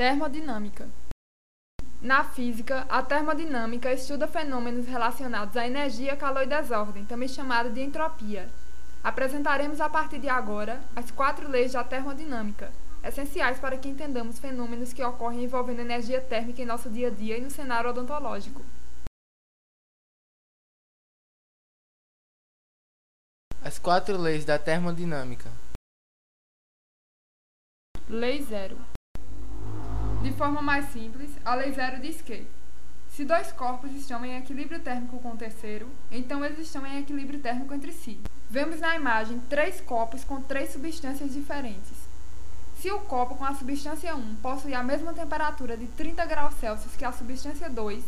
Termodinâmica. Na física, a termodinâmica estuda fenômenos relacionados à energia, calor e desordem, também chamada de entropia. Apresentaremos a partir de agora as 4 leis da termodinâmica, essenciais para que entendamos fenômenos que ocorrem envolvendo energia térmica em nosso dia a dia e no cenário odontológico. As 4 leis da termodinâmica. Lei 0. De forma mais simples, a Lei 0 diz que, se 2 corpos estão em equilíbrio térmico com o terceiro, então eles estão em equilíbrio térmico entre si. Vemos na imagem 3 copos com 3 substâncias diferentes. Se o copo com a substância 1 possui a mesma temperatura de 30 graus Celsius que a substância 2,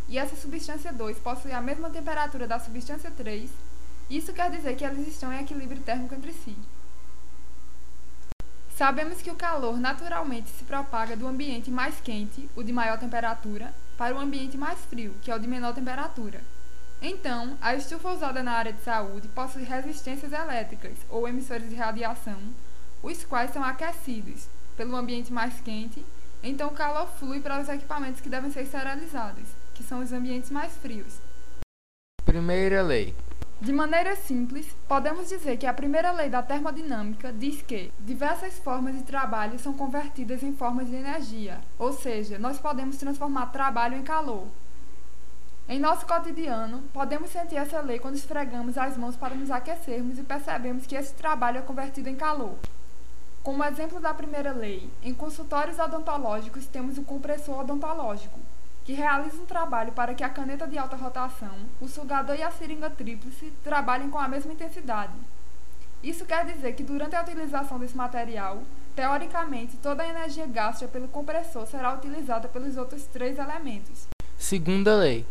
e essa substância 2 possui a mesma temperatura da substância 3, isso quer dizer que eles estão em equilíbrio térmico entre si. Sabemos que o calor naturalmente se propaga do ambiente mais quente, o de maior temperatura, para o ambiente mais frio, que é o de menor temperatura. Então, a estufa usada na área de saúde possui resistências elétricas, ou emissores de radiação, os quais são aquecidos pelo ambiente mais quente, então o calor flui para os equipamentos que devem ser esterilizados, que são os ambientes mais frios. Primeira lei. De maneira simples, podemos dizer que a primeira lei da termodinâmica diz que diversas formas de trabalho são convertidas em formas de energia, ou seja, nós podemos transformar trabalho em calor. Em nosso cotidiano, podemos sentir essa lei quando esfregamos as mãos para nos aquecermos e percebemos que esse trabalho é convertido em calor. Como exemplo da primeira lei, em consultórios odontológicos temos o compressor odontológico, que realiza um trabalho para que a caneta de alta rotação, o sugador e a seringa tríplice trabalhem com a mesma intensidade. Isso quer dizer que durante a utilização desse material, teoricamente, toda a energia gasta pelo compressor será utilizada pelos outros 3 elementos. Segunda lei.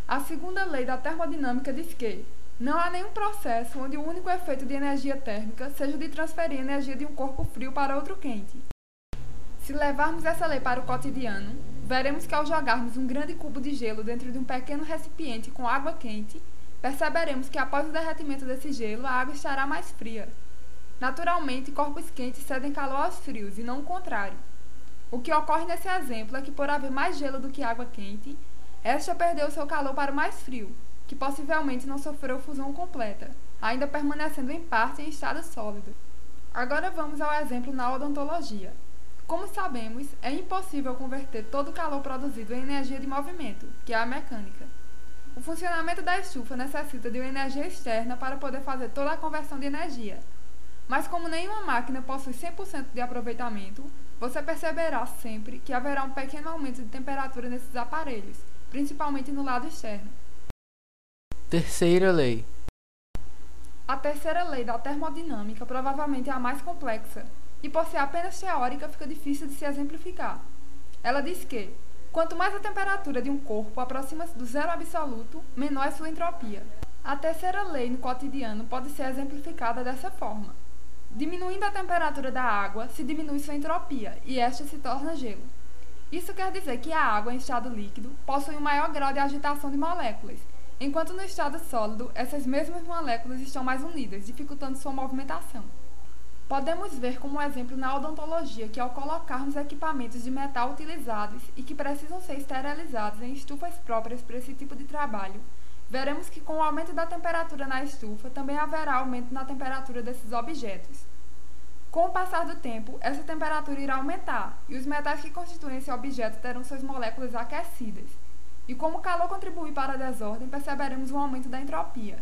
A segunda lei da termodinâmica diz que não há nenhum processo onde o único efeito de energia térmica seja o de transferir energia de um corpo frio para outro quente. Se levarmos essa lei para o cotidiano, veremos que ao jogarmos um grande cubo de gelo dentro de um pequeno recipiente com água quente, perceberemos que após o derretimento desse gelo, a água estará mais fria. Naturalmente, corpos quentes cedem calor aos frios e não o contrário. O que ocorre nesse exemplo é que por haver mais gelo do que água quente, esta perdeu seu calor para o mais frio, que possivelmente não sofreu fusão completa, ainda permanecendo em parte em estado sólido. Agora vamos ao exemplo na odontologia. Como sabemos, é impossível converter todo o calor produzido em energia de movimento, que é a mecânica. O funcionamento da estufa necessita de uma energia externa para poder fazer toda a conversão de energia. Mas como nenhuma máquina possui 100% de aproveitamento, você perceberá sempre que haverá um pequeno aumento de temperatura nesses aparelhos, principalmente no lado externo. Terceira lei. A terceira lei da termodinâmica provavelmente é a mais complexa, e por ser apenas teórica fica difícil de se exemplificar. Ela diz que, quanto mais a temperatura de um corpo aproxima-se do zero absoluto, menor é sua entropia. A terceira lei no cotidiano pode ser exemplificada dessa forma. Diminuindo a temperatura da água, se diminui sua entropia, e esta se torna gelo. Isso quer dizer que a água em estado líquido possui um maior grau de agitação de moléculas, enquanto no estado sólido, essas mesmas moléculas estão mais unidas, dificultando sua movimentação. Podemos ver como exemplo na odontologia que ao colocarmos equipamentos de metal utilizados e que precisam ser esterilizados em estufas próprias para esse tipo de trabalho, veremos que com o aumento da temperatura na estufa também haverá aumento na temperatura desses objetos. Com o passar do tempo, essa temperatura irá aumentar e os metais que constituem esse objeto terão suas moléculas aquecidas. E como o calor contribui para a desordem, perceberemos um aumento da entropia.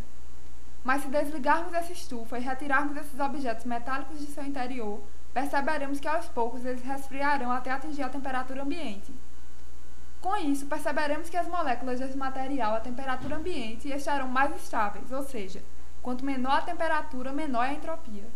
Mas se desligarmos essa estufa e retirarmos esses objetos metálicos de seu interior, perceberemos que aos poucos eles resfriarão até atingir a temperatura ambiente. Com isso, perceberemos que as moléculas desse material à temperatura ambiente estarão mais estáveis, ou seja, quanto menor a temperatura, menor é a entropia.